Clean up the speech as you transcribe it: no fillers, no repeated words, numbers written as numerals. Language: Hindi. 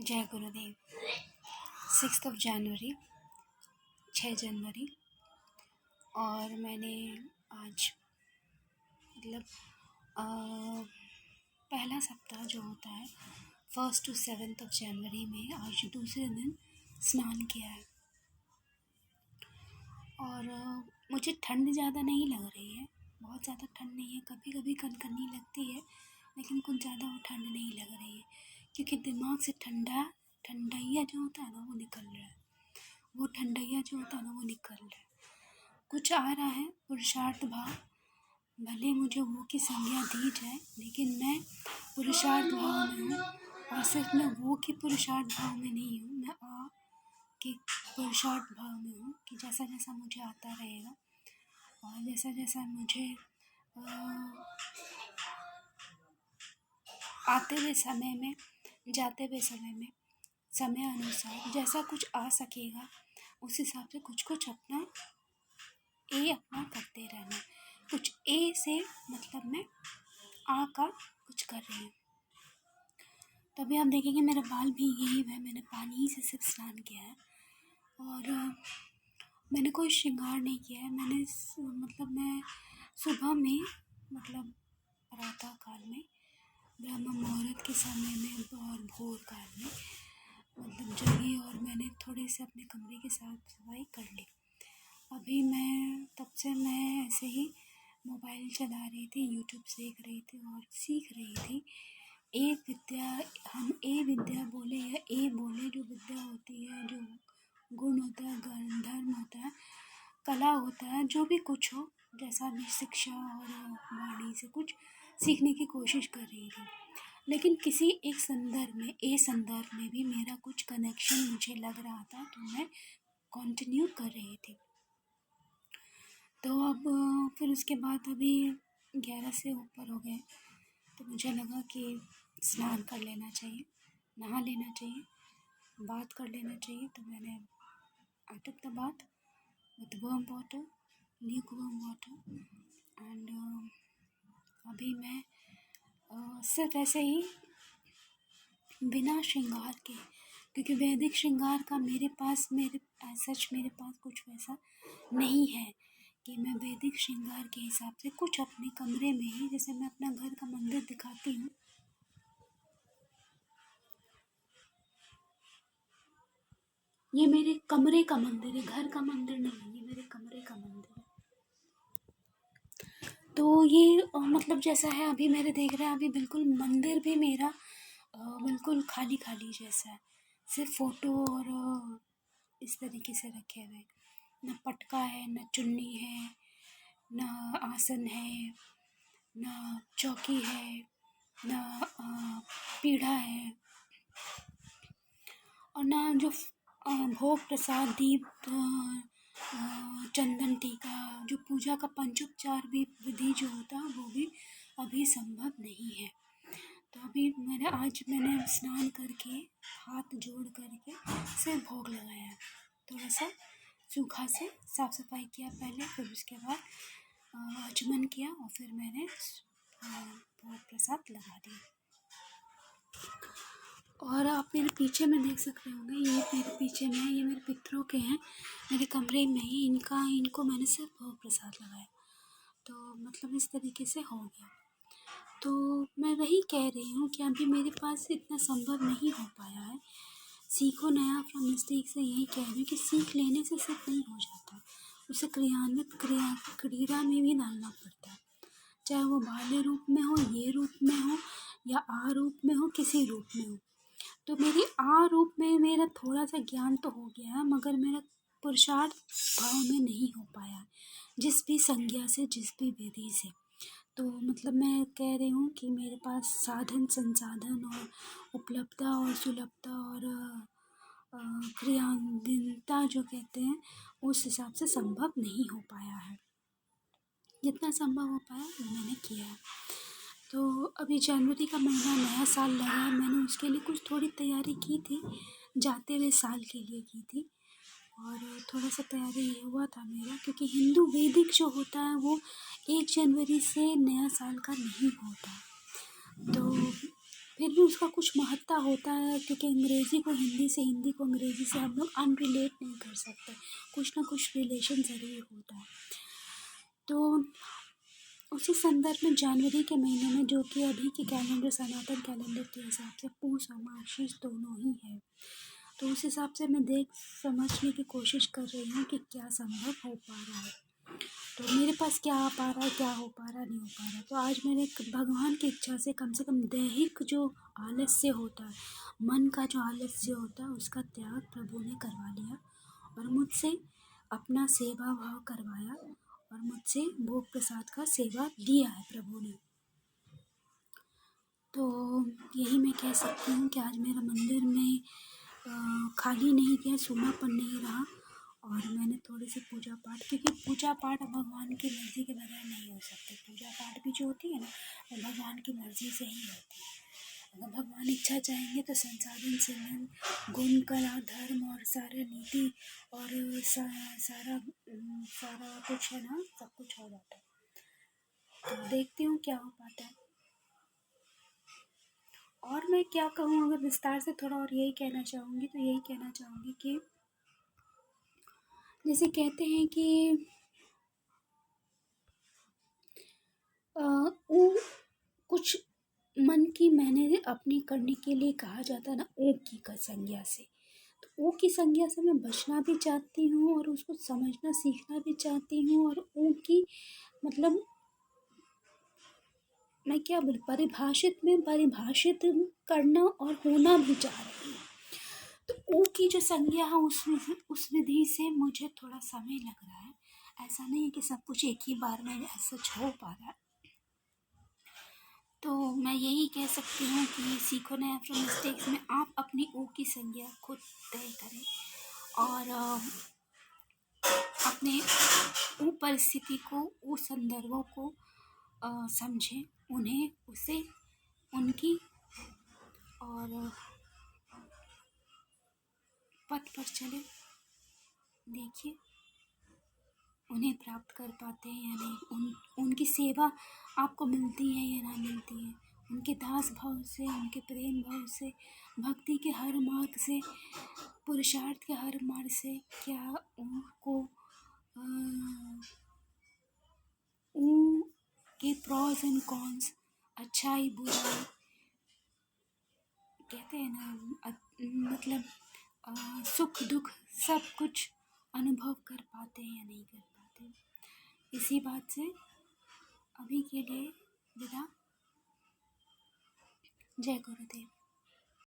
जय गुरुदेव। 6 जनवरी, 6 जनवरी। और मैंने आज मतलब पहला सप्ताह जो होता है 1 to 7 जनवरी में आज दूसरे दिन स्नान किया है। और मुझे ठंड ज़्यादा नहीं लग रही है, बहुत ज़्यादा ठंड नहीं है। कभी कभी कनकनी लगती है, लेकिन कुछ ज़्यादा वो ठंड नहीं लग रही है, क्योंकि दिमाग से ठंडैया जो होता है ना वो निकल रहा है। वो ठंडैया जो होता है ना वो निकल रहा है। कुछ आ रहा है पुरुषार्थ भाव, भले मुझे वो की संज्ञा दी जाए, लेकिन मैं पुरुषार्थ भाव में हूँ। और सिर्फ मैं वो की पुरुषार्थ भाव में नहीं हूँ, मैं आ के पुरुषार्थ भाव में हूँ कि जैसा जैसा मुझे आता रहेगा और जैसा जैसा मुझे आते हुए समय में, जाते हुए समय में, समय अनुसार जैसा कुछ आ सकेगा उस हिसाब से कुछ कुछ अपना करते रहना। कुछ ए से मतलब मैं आ का कुछ कर रही हूँ। तभी आप देखेंगे मेरा बाल भी यही है, मैंने पानी से सिर्फ स्नान किया है और मैंने कोई श्रृंगार नहीं किया है। मैं सुबह में मतलब प्रातः काल में, ब्रह्म मुहूर्त के समय में और भोर काल में मतलब जगी और मैंने थोड़े से अपने कमरे की साफ सफाई कर ली। अभी तब से मैं ऐसे ही मोबाइल चला रही थी, यूट्यूब देख रही थी और सीख रही थी। हम ए विद्या बोले या ए बोले, जो विद्या होती है, जो गुण होता है, धर्म होता है, कला होता है, जो भी कुछ हो, जैसा भी शिक्षा और वाणी से कुछ सीखने की कोशिश कर रही थी। लेकिन किसी एक संदर्भ में भी मेरा कुछ कनेक्शन मुझे लग रहा था, तो मैं कंटिन्यू कर रही थी। तो अब फिर उसके बाद अभी 11 से ऊपर हो गए, तो मुझे लगा कि स्नान कर लेना चाहिए, नहा लेना चाहिए, बात कर लेना चाहिए। तो मैंने I took the bath with warm water, lukewarm water and अभी मैं सिर्फ ऐसे ही बिना श्रृंगार के, क्योंकि वैदिक श्रृंगार का मेरे पास कुछ वैसा नहीं है कि मैं वैदिक श्रृंगार के हिसाब से कुछ अपने कमरे में ही, जैसे मैं अपना घर का मंदिर दिखाती हूँ, ये मेरे कमरे का मंदिर है, घर का मंदिर नहीं है, ये मेरे कमरे का मंदिर है। तो ये मतलब जैसा है अभी मेरे देख रहे हैं, अभी बिल्कुल मंदिर भी मेरा बिल्कुल खाली खाली जैसा है, सिर्फ फ़ोटो और इस तरीके से रखे हुए। न पटका है, न चुन्नी है, न आसन है, न चौकी है, न पीढ़ा है, और ना जो भोग प्रसाद, दीप, चंदन टीका, जो पूजा का पंचोपचार भी विधि जो होता है वो भी अभी संभव नहीं है। तो अभी मैंने स्नान करके, हाथ जोड़ करके सिर्फ भोग लगाया है, थोड़ा सा सूखा से साफ सफाई किया पहले, फिर उसके बाद आचमन किया और फिर मैंने भोग प्रसाद लगा दिया। और आप मेरे पीछे में देख सकते होंगे, ये मेरे पीछे में है, ये मेरे पितरों के हैं, मेरे कमरे में ही इनको मैंने सिर्फ भोग प्रसाद लगाया। तो मतलब इस तरीके से हो गया। तो मैं वही कह रही हूँ कि अभी मेरे पास इतना संभव नहीं हो पाया है। सीखो नया फ्रॉम मिस्टेक से यही कह रही हूँ कि सीख लेने से सिर्फ नहीं हो जाता, उसे क्रिया में भी डालना पड़ता है, चाहे वो बाह्य रूप में हो, ये रूप में हो, या आ रूप में हो, किसी रूप में हो। तो मेरी आ रूप में मेरा थोड़ा सा ज्ञान तो हो गया है, मगर मेरा पुरुषार्थ भाव में नहीं हो पाया, जिस भी संज्ञा से, जिस भी विधि से। तो मतलब मैं कह रही हूँ कि मेरे पास साधन संसाधन और उपलब्धता और सुलभता और क्रियान्विता जो कहते हैं, उस हिसाब से संभव नहीं हो पाया है। जितना संभव हो पाया वो मैंने किया है। तो अभी जनवरी का महीना, नया साल लगा है, मैंने उसके लिए कुछ थोड़ी तैयारी की थी, जाते हुए साल के लिए की थी, और थोड़ा सा तैयारी हुआ था मेरा, क्योंकि हिंदू वैदिक जो होता है वो 1 जनवरी से नया साल का नहीं होता। तो फिर भी उसका कुछ महत्ता होता है, क्योंकि अंग्रेज़ी को हिंदी से, हिंदी को अंग्रेज़ी से हम लोग अनरिलेट नहीं कर सकते, कुछ ना कुछ रिलेशन ज़रूर होता है। तो उसी संदर्भ में जनवरी के महीने में, जो कि अभी के कैलेंडर, सनातन कैलेंडर के हिसाब से पूस और मार्गशीर्ष दोनों ही है, तो उस हिसाब से मैं देख समझने की कोशिश कर रही हूँ कि क्या संभव हो पा रहा है, तो मेरे पास क्या आ पा रहा है, क्या हो पा रहा, नहीं हो पा रहा। तो आज मैंने भगवान की इच्छा से कम दैहिक जो आलस्य होता है, मन का जो आलस्य होता है, उसका त्याग प्रभु ने करवा लिया और मुझसे अपना सेवा भाव करवाया और मुझसे भोग प्रसाद का सेवा लिया है प्रभु ने। तो यही मैं कह सकती हूँ कि आज मेरा मंदिर में खाली नहीं गया, सूनापन नहीं रहा, और मैंने थोड़ी सी पूजा पाठ, क्योंकि पूजा पाठ भगवान की मर्ज़ी के बगैर नहीं हो सकती। पूजा पाठ भी जो होती है ना, वो भगवान की मर्ज़ी से ही होती है। अगर भगवान इच्छा चाहेंगे तो संसाधन सिमरन गुण कला धर्म और सारा नीति और सारा कुछ है ना, सब कुछ हो जाता है। तो देखती हूँ क्या हो पाता है। और मैं क्या कहूँ, अगर विस्तार से थोड़ा और यही कहना चाहूँगी, तो यही कहना चाहूँगी कि जैसे कहते हैं कि वो कुछ मन की मैंने अपनी करने के लिए कहा जाता है ना, ओ की का संज्ञा से, तो ओ की संज्ञा से मैं बचना भी चाहती हूँ और उसको समझना सीखना भी चाहती हूँ, और ओ की मतलब मैं क्या बोलूँ, परिभाषित करना और होना भी चाह रही हूँ। तो ओ की जो संज्ञा है, उस विधि से मुझे थोड़ा समय लग रहा है। ऐसा नहीं है कि सब कुछ एक ही बार में सच हो पा रहा है। तो मैं यही कह सकती हूँ कि सीखो नया फ्रॉम मिस्टेक्स में आप अपनी ओ की संज्ञा खुद तय करें और अपने वो परिस्थिति को, वो संदर्भों को समझें, उन्हें उसे उनकी और पथ पर चले, देखिए उन्हें प्राप्त कर पाते हैं या नहीं, उनकी सेवा आपको मिलती है या ना मिलती है, उनके दास भाव से, उनके प्रेम भाव से, भक्ति के हर मार्ग से, पुरुषार्थ के हर मार्ग से क्या उनको उनके प्रॉस एंड कॉन्स, अच्छाई बुराई, कहते हैं ना मतलब सुख दुख सब कुछ अनुभव कर पाते हैं या नहीं कर पाते। इसी बात से अभी के लिए विदा। जय गुरुदेव।